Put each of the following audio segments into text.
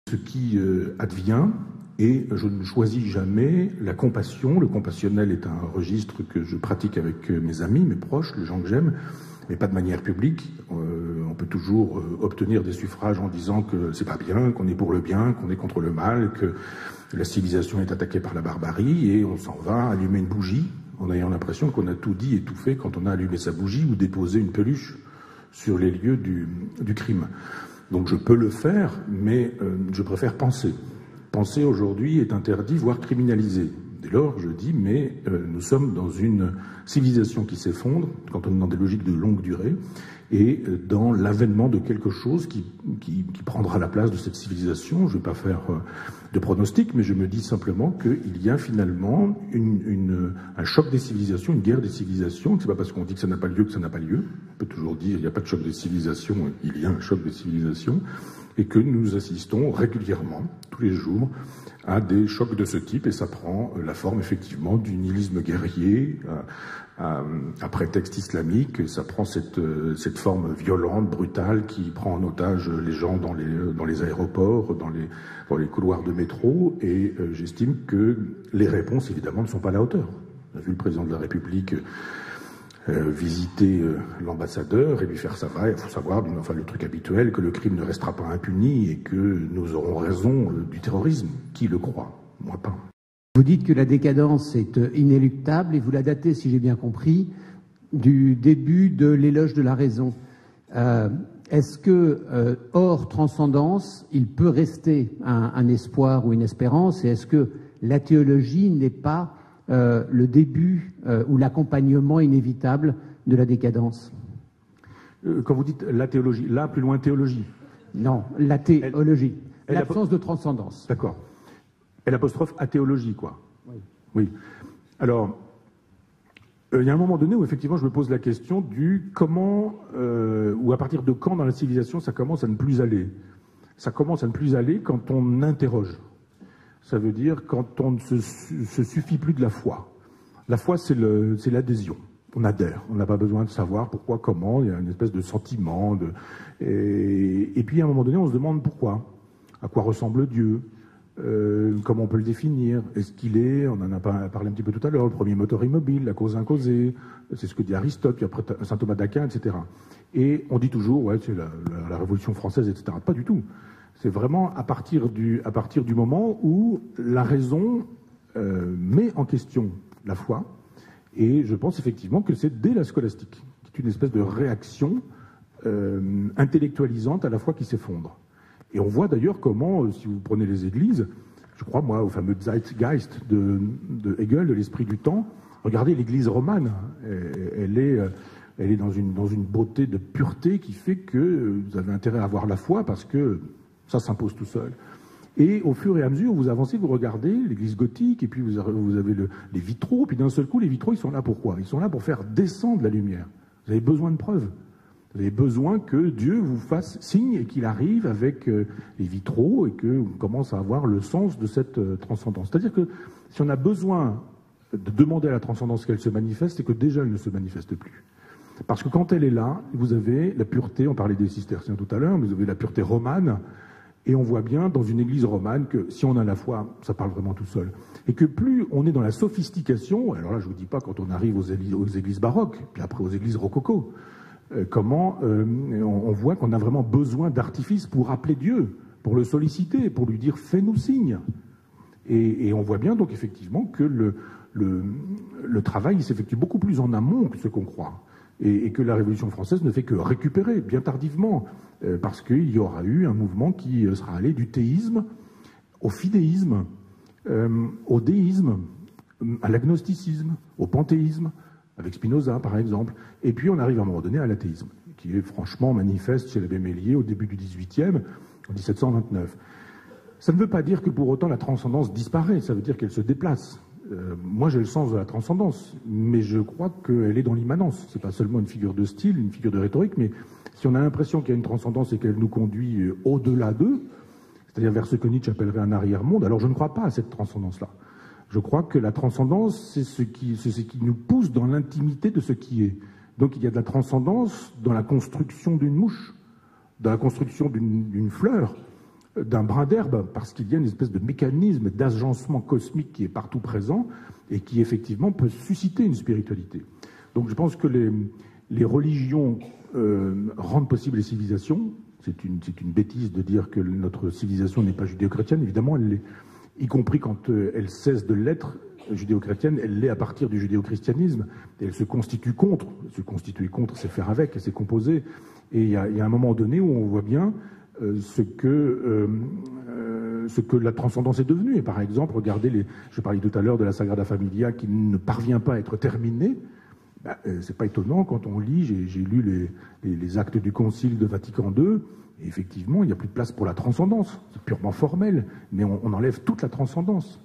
ce qui advient, et je ne choisis jamais la compassion. Le compassionnel est un registre que je pratique avec mes amis, mes proches, les gens que j'aime, mais pas de manière publique. On peut toujours obtenir des suffrages en disant que c'est pas bien, qu'on est pour le bien, qu'on est contre le mal, que la civilisation est attaquée par la barbarie, et on s'en va allumer une bougie en ayant l'impression qu'on a tout dit et tout fait quand on a allumé sa bougie ou déposé une peluche sur les lieux du crime. Donc je peux le faire, mais je préfère penser. Penser aujourd'hui est interdit, voire criminalisé. Dès lors, je dis, mais nous sommes dans une civilisation qui s'effondre, quand on est dans des logiques de longue durée, et dans l'avènement de quelque chose qui prendra la place de cette civilisation. Je ne vais pas faire de pronostic, mais je me dis simplement qu'il y a finalement un choc des civilisations, une guerre des civilisations. C'est pas parce qu'on dit que ça n'a pas lieu que ça n'a pas lieu. On peut toujours dire il n'y a pas de choc des civilisations, il y a un choc des civilisations, et que nous assistons régulièrement, tous les jours, à des chocs de ce type, et ça prend la forme effectivement du nihilisme guerrier à prétexte islamique. Ça prend cette forme violente, brutale, qui prend en otage les gens dans les aéroports, dans les couloirs de métro, et j'estime que les réponses évidemment ne sont pas à la hauteur. On a vu le président de la République visiter l'ambassadeur et lui faire savoir, il faut savoir, enfin le truc habituel, que le crime ne restera pas impuni et que nous aurons raison du terrorisme. Qui le croit? Moi pas. Vous dites que la décadence est inéluctable et vous la datez, si j'ai bien compris, du début de l'éloge de la raison. Est-ce que, hors transcendance, il peut rester un espoir ou une espérance, et est-ce que la théologie n'est pas le début ou l'accompagnement inévitable de la décadence? Quand vous dites la théologie, là, plus loin théologie? Non, la théologie, l'absence de transcendance. D'accord. Et l'apostrophe athéologie, quoi. Oui. Oui. Alors, il y a un moment donné où effectivement je me pose la question du comment, ou à partir de quand dans la civilisation ça commence à ne plus aller. Ça commence à ne plus aller quand on interroge. Ça veut dire quand on ne se suffit plus de la foi. La foi, c'est l'adhésion. On adhère. On n'a pas besoin de savoir pourquoi, comment. Il y a une espèce de sentiment. Et puis à un moment donné, on se demande pourquoi. À quoi ressemble Dieu? Comment on peut le définir? Est-ce qu'il est, on en a parlé un petit peu tout à l'heure, le premier moteur immobile, la cause incausée, c'est ce que dit Aristote, puis après saint Thomas d'Aquin, etc. Et on dit toujours, ouais, c'est la Révolution française, etc. Pas du tout. C'est vraiment à partir du moment où la raison met en question la foi, et je pense effectivement que c'est dès la scolastique, qui est une espèce de réaction intellectualisante à la foi qui s'effondre. Et on voit d'ailleurs comment, si vous prenez les églises, je crois moi au fameux Zeitgeist de Hegel, de l'esprit du temps, regardez l'église romane, elle est dans une beauté de pureté qui fait que vous avez intérêt à avoir la foi parce que ça s'impose tout seul. Et au fur et à mesure, vous avancez, vous regardez l'église gothique, et puis vous avez les vitraux, puis d'un seul coup, les vitraux, ils sont là pour quoi? Ils sont là pour faire descendre la lumière. Vous avez besoin de preuves. Vous avez besoin que Dieu vous fasse signe et qu'il arrive avec les vitraux et qu'on commence à avoir le sens de cette transcendance. C'est-à-dire que si on a besoin de demander à la transcendance qu'elle se manifeste, c'est que déjà elle ne se manifeste plus. Parce que quand elle est là, vous avez la pureté, on parlait des cisterciens tout à l'heure, vous avez la pureté romane, et on voit bien dans une église romane que si on a la foi, ça parle vraiment tout seul. Et que plus on est dans la sophistication, alors là je ne vous dis pas quand on arrive aux églises baroques, puis après aux églises rococo, comment on voit qu'on a vraiment besoin d'artifices pour appeler Dieu, pour le solliciter, pour lui dire « fais-nous signe ». Et on voit bien donc effectivement que le travail s'effectue beaucoup plus en amont que ce qu'on croit. Et que la Révolution française ne fait que récupérer, bien tardivement, parce qu'il y aura eu un mouvement qui sera allé du théisme au fidéisme, au déisme, à l'agnosticisme, au panthéisme, avec Spinoza par exemple, et puis on arrive à un moment donné à l'athéisme, qui est franchement manifeste chez l'abbé Meslier au début du XVIIIe, en 1729. Ça ne veut pas dire que pour autant la transcendance disparaît, ça veut dire qu'elle se déplace. Moi j'ai le sens de la transcendance, mais je crois qu'elle est dans l'immanence. C'est pas seulement une figure de style, une figure de rhétorique, mais si on a l'impression qu'il y a une transcendance et qu'elle nous conduit au-delà d'eux, c'est-à-dire vers ce que Nietzsche appellerait un arrière-monde, alors je ne crois pas à cette transcendance-là. Je crois que la transcendance, c'est ce qui nous pousse dans l'intimité de ce qui est. Donc il y a de la transcendance dans la construction d'une mouche, dans la construction d'une fleur, d'un brin d'herbe, parce qu'il y a une espèce de mécanisme d'agencement cosmique qui est partout présent et qui effectivement peut susciter une spiritualité. Donc je pense que les religions rendent possible les civilisations. C'est une bêtise de dire que notre civilisation n'est pas judéo-chrétienne. Évidemment, elle l'est, y compris quand elle cesse de l'être judéo-chrétienne, elle l'est à partir du judéo-christianisme. Et elle se constitue contre. Se constituer contre, c'est faire avec, c'est composer. Et il y a un moment donné où on voit bien ce que la transcendance est devenue. Et par exemple, regardez, je parlais tout à l'heure de la Sagrada Familia qui ne parvient pas à être terminée. C'est pas étonnant quand on lit, j'ai lu les actes du Concile de Vatican II, et effectivement, il n'y a plus de place pour la transcendance. C'est purement formel, mais on enlève toute la transcendance.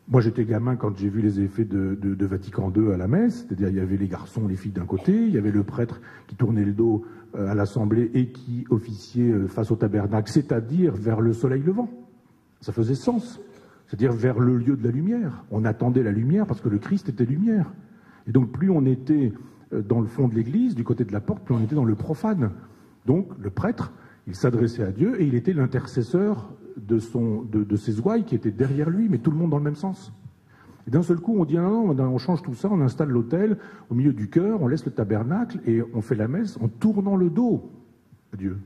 Moi, j'étais gamin quand j'ai vu les effets de Vatican II à la messe, c'est-à-dire il y avait les garçons, les filles d'un côté, il y avait le prêtre qui tournait le dos à l'assemblée et qui officiait face au tabernacle, c'est-à-dire vers le soleil levant. Ça faisait sens, c'est-à-dire vers le lieu de la lumière. On attendait la lumière parce que le Christ était lumière. Et donc plus on était dans le fond de l'église, du côté de la porte, plus on était dans le profane. Donc le prêtre, il s'adressait à Dieu et il était l'intercesseur de ses ouailles qui étaient derrière lui, mais tout le monde dans le même sens. Et d'un seul coup, on dit non, on change tout ça, on installe l'autel au milieu du chœur, on laisse le tabernacle et on fait la messe en tournant le dos à Dieu.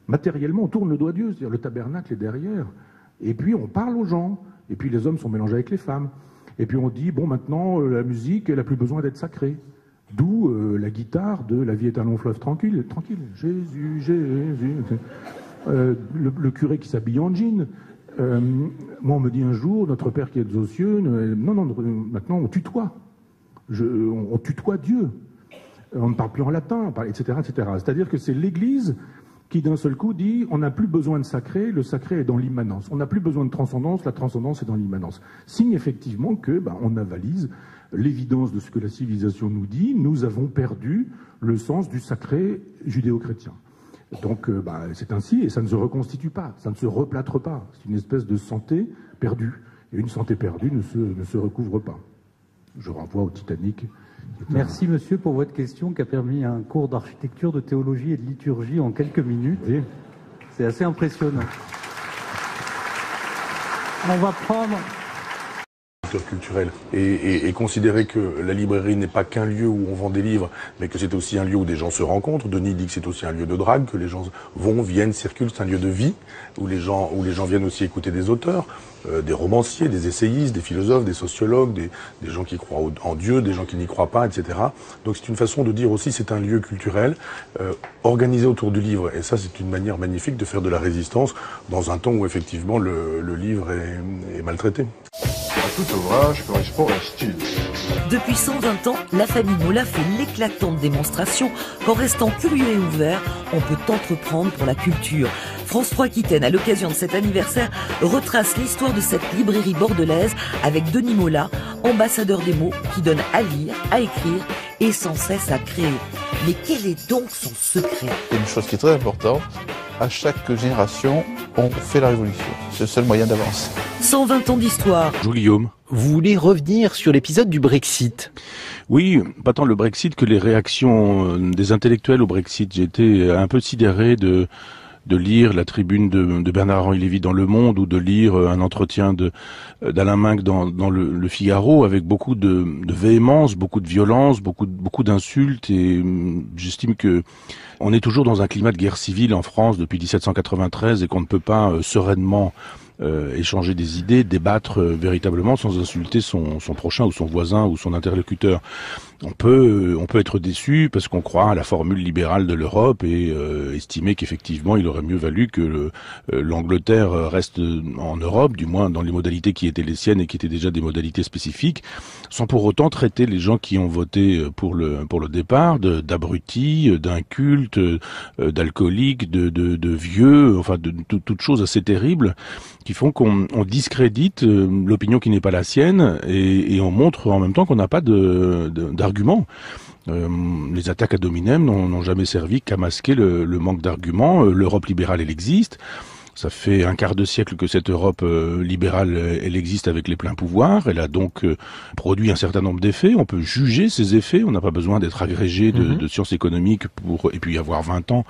Matériellement, on tourne le dos à Dieu, c'est-à-dire le tabernacle est derrière. Et puis on parle aux gens, et puis les hommes sont mélangés avec les femmes. Et puis on dit, bon, maintenant, la musique, elle n'a plus besoin d'être sacrée. D'où la guitare de La vie est un long fleuve tranquille. Jésus, Jésus. Le curé qui s'habille en jean. Moi, on me dit un jour, notre Père qui est aux cieux, non, maintenant on tutoie. On tutoie Dieu. On ne parle plus en latin, etc., etc. C'est-à-dire que c'est l'Église qui d'un seul coup dit on n'a plus besoin de sacré, le sacré est dans l'immanence. On n'a plus besoin de transcendance, la transcendance est dans l'immanence. Signe effectivement que on avalise l'évidence de ce que la civilisation nous dit, nous avons perdu le sens du sacré judéo-chrétien. Donc c'est ainsi et ça ne se reconstitue pas, ça ne se replâtre pas. C'est une espèce de santé perdue. Et une santé perdue ne se recouvre pas. Je renvoie au Titanic. Merci monsieur pour votre question qui a permis un cours d'architecture, de théologie et de liturgie en quelques minutes. Oui. C'est assez impressionnant. On va prendre... culturel et considérer que la librairie n'est pas qu'un lieu où on vend des livres, mais que c'est aussi un lieu où des gens se rencontrent. Denis dit que c'est aussi un lieu de drague, que les gens viennent, circulent, c'est un lieu de vie où les gens viennent aussi écouter des auteurs, des romanciers, des essayistes, des philosophes, des sociologues, des gens qui croient en Dieu, des gens qui n'y croient pas, etc. Donc c'est une façon de dire aussi c'est un lieu culturel organisé autour du livre. Et ça c'est une manière magnifique de faire de la résistance dans un temps où effectivement le livre est maltraité. Tout ouvrage correspond à un style. Depuis 120 ans, la famille Mola fait l'éclatante démonstration qu'en restant curieux et ouvert, on peut entreprendre pour la culture. France 3 Aquitaine, à l'occasion de cet anniversaire, retrace l'histoire de cette librairie bordelaise avec Denis Mola, ambassadeur des mots qui donne à lire, à écrire et sans cesse à créer. Mais quel est donc son secret ? Une chose qui est très importante, à chaque génération, on fait la révolution. C'est le seul moyen d'avancer. 120 ans d'histoire. Bonjour Guillaume. Vous voulez revenir sur l'épisode du Brexit ? Oui, pas tant le Brexit que les réactions des intellectuels au Brexit. J'ai été un peu sidéré de lire la tribune de Bernard-Henri Lévy dans Le Monde ou de lire un entretien d'Alain Minc dans le Figaro avec beaucoup de véhémence, beaucoup de violence, beaucoup d'insultes et j'estime que on est toujours dans un climat de guerre civile en France depuis 1793 et qu'on ne peut pas sereinement échanger des idées, débattre véritablement sans insulter son prochain ou son voisin ou son interlocuteur. On peut être déçu parce qu'on croit à la formule libérale de l'Europe et estimer qu'effectivement il aurait mieux valu que l'Angleterre reste en Europe, du moins dans les modalités qui étaient les siennes et qui étaient déjà des modalités spécifiques, sans pour autant traiter les gens qui ont voté pour le départ d'abrutis, d'incultes, d'alcooliques, de vieux, enfin de toutes choses assez terribles qui font qu'on discrédite l'opinion qui n'est pas la sienne et on montre en même temps qu'on n'a pas d'arguments. Les attaques ad hominem n'ont jamais servi qu'à masquer le manque d'arguments. L'Europe libérale, elle existe. Ça fait un quart de siècle que cette Europe libérale, elle existe avec les pleins pouvoirs. Elle a donc produit un certain nombre d'effets. On peut juger ces effets. On n'a pas besoin d'être agrégé de sciences économiques et puis avoir 20 ans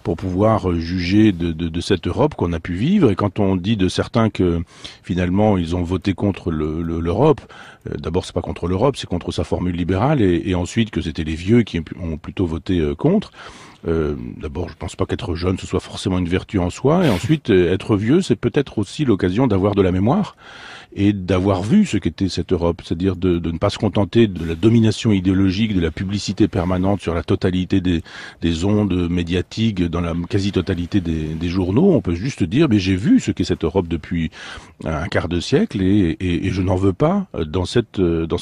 pour pouvoir juger de cette Europe qu'on a pu vivre. Et quand on dit de certains que finalement ils ont voté contre l'Europe, d'abord c'est pas contre l'Europe, c'est contre sa formule libérale, et ensuite que c'était les vieux qui ont plutôt voté contre. D'abord, je pense pas qu'être jeune ce soit forcément une vertu en soi, et ensuite être vieux, c'est peut-être aussi l'occasion d'avoir de la mémoire et d'avoir vu ce qu'était cette Europe, c'est-à-dire de ne pas se contenter de la domination idéologique, de la publicité permanente sur la totalité des ondes médiatiques, dans la quasi-totalité des journaux. On peut juste dire, mais j'ai vu ce qu'est cette Europe depuis un quart de siècle, et je n'en veux pas dans cette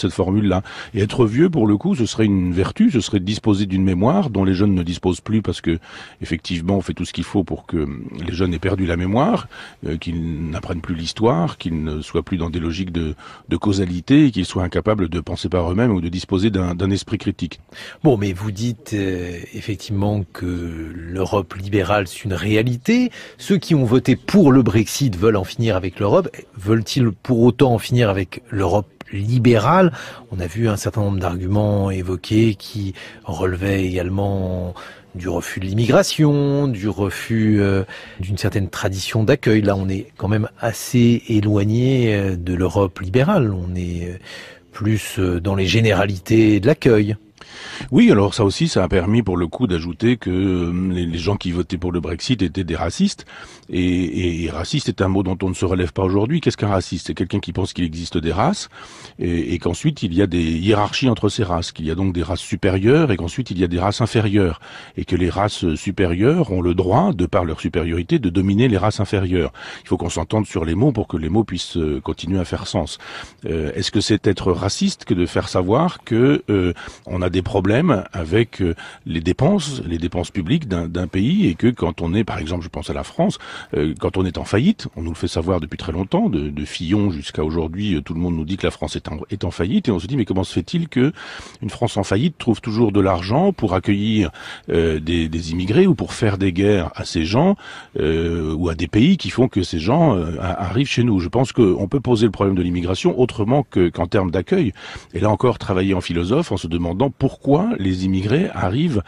formule-là. Et être vieux, pour le coup, ce serait une vertu, ce serait de disposer d'une mémoire dont les jeunes ne disposent plus, parce que effectivement, on fait tout ce qu'il faut pour que les jeunes aient perdu la mémoire, qu'ils n'apprennent plus l'histoire, qu'ils ne soient plus dans des logiques de causalité, et qu'ils soient incapables de penser par eux-mêmes ou de disposer d'un esprit critique. Bon, mais vous dites effectivement que l'Europe libérale, c'est une réalité. Ceux qui ont voté pour le Brexit veulent en finir avec l'Europe. Veulent-ils pour autant en finir avec l'Europe libérale? On a vu un certain nombre d'arguments évoqués qui relevaient également du refus de l'immigration, du refus d'une certaine tradition d'accueil. Là, on est quand même assez éloigné de l'Europe libérale. On est plus dans les généralités de l'accueil. Oui, alors ça aussi, ça a permis pour le coup d'ajouter que les gens qui votaient pour le Brexit étaient des racistes. Et raciste est un mot dont on ne se relève pas aujourd'hui. Qu'est-ce qu'un raciste? C'est quelqu'un qui pense qu'il existe des races et qu'ensuite il y a des hiérarchies entre ces races, qu'il y a donc des races supérieures et qu'ensuite il y a des races inférieures, et que les races supérieures ont le droit, de par leur supériorité, de dominer les races inférieures. Il faut qu'on s'entende sur les mots pour que les mots puissent continuer à faire sens. Est-ce que c'est être raciste que de faire savoir que on a des problèmes avec les dépenses publiques d'un pays, et que quand on est, par exemple, je pense à la France, quand on est en faillite, on nous le fait savoir depuis très longtemps, de Fillon jusqu'à aujourd'hui, tout le monde nous dit que la France est en faillite, et on se dit mais comment se fait-il que une France en faillite trouve toujours de l'argent pour accueillir des immigrés, ou pour faire des guerres à ces gens, ou à des pays qui font que ces gens arrivent chez nous. Je pense qu'on peut poser le problème de l'immigration autrement qu'en termes d'accueil, et là encore travailler en philosophe en se demandant pourquoi les immigrés arrivent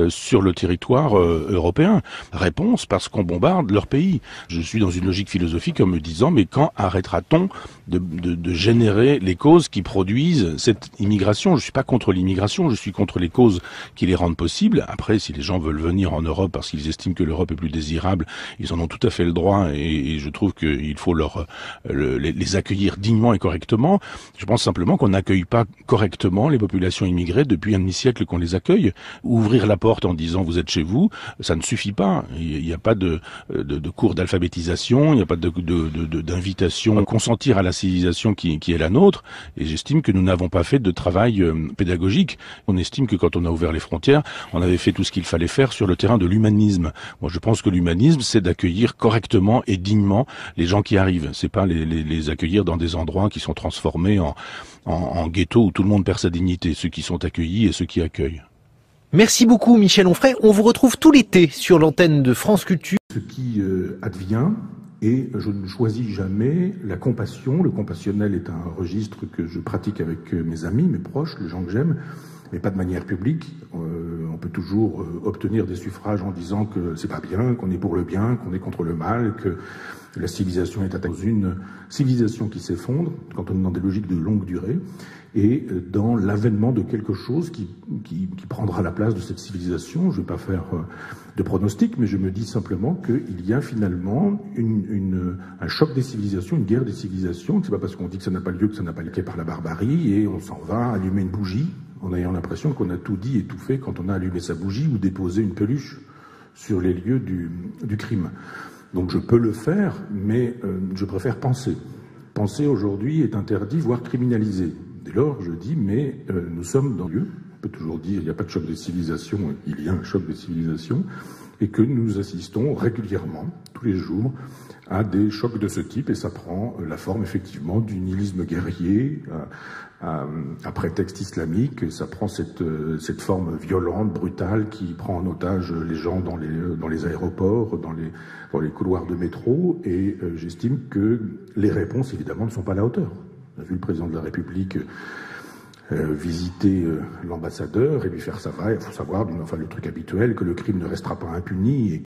sur le territoire européen. Réponse, parce qu'on bombarde leur pays. Je suis dans une logique philosophique en me disant, mais quand arrêtera-t-on de générer les causes qui produisent cette immigration? Je suis pas contre l'immigration, je suis contre les causes qui les rendent possibles. Après, si les gens veulent venir en Europe parce qu'ils estiment que l'Europe est plus désirable, ils en ont tout à fait le droit, et je trouve qu'il faut les accueillir dignement et correctement. Je pense simplement qu'on n'accueille pas correctement les populations immigrées depuis un demi-siècle qu'on les accueille. Ouvrir la porte en disant vous êtes chez vous, ça ne suffit pas. Il n'y a pas de cours d'alphabétisation, il n'y a pas d'invitation à consentir à la civilisation qui est la nôtre, et j'estime que nous n'avons pas fait de travail pédagogique. On estime que quand on a ouvert les frontières, on avait fait tout ce qu'il fallait faire sur le terrain de l'humanisme. Moi, je pense que l'humanisme, c'est d'accueillir correctement et dignement les gens qui arrivent. C'est pas les accueillir dans des endroits qui sont transformés en ghetto où tout le monde perd sa dignité, ceux qui sont accueillis et ceux qui accueillent. Merci beaucoup Michel Onfray. On vous retrouve tout l'été sur l'antenne de France Culture. Ce qui advient, et je ne choisis jamais la compassion. Le compassionnel est un registre que je pratique avec mes amis, mes proches, les gens que j'aime, mais pas de manière publique. On peut toujours obtenir des suffrages en disant que c'est pas bien, qu'on est pour le bien, qu'on est contre le mal, que la civilisation est attaquée. Une civilisation qui s'effondre quand on est dans des logiques de longue durée, et dans l'avènement de quelque chose qui prendra la place de cette civilisation. Je ne vais pas faire de pronostic, mais je me dis simplement qu'il y a finalement un choc des civilisations, une guerre des civilisations. C'est pas parce qu'on dit que ça n'a pas lieu que ça n'a pas lieu par la barbarie, et on s'en va allumer une bougie en ayant l'impression qu'on a tout dit et tout fait quand on a allumé sa bougie ou déposé une peluche sur les lieux du crime. Donc je peux le faire, mais je préfère penser. Penser aujourd'hui est interdit, voire criminalisé. Dès lors, je dis, mais nous sommes dans le lieu. On peut toujours dire, il n'y a pas de choc des civilisations, il y a un choc des civilisations. et que nous assistons régulièrement, tous les jours, à des chocs de ce type, et ça prend la forme effectivement du nihilisme guerrier à prétexte islamique. Ça prend cette forme violente, brutale, qui prend en otage les gens dans les aéroports, dans les couloirs de métro, et j'estime que les réponses évidemment ne sont pas à la hauteur. On a vu le président de la République visiter l'ambassadeur et lui faire savoir, il faut savoir, enfin le truc habituel, que le crime ne restera pas impuni.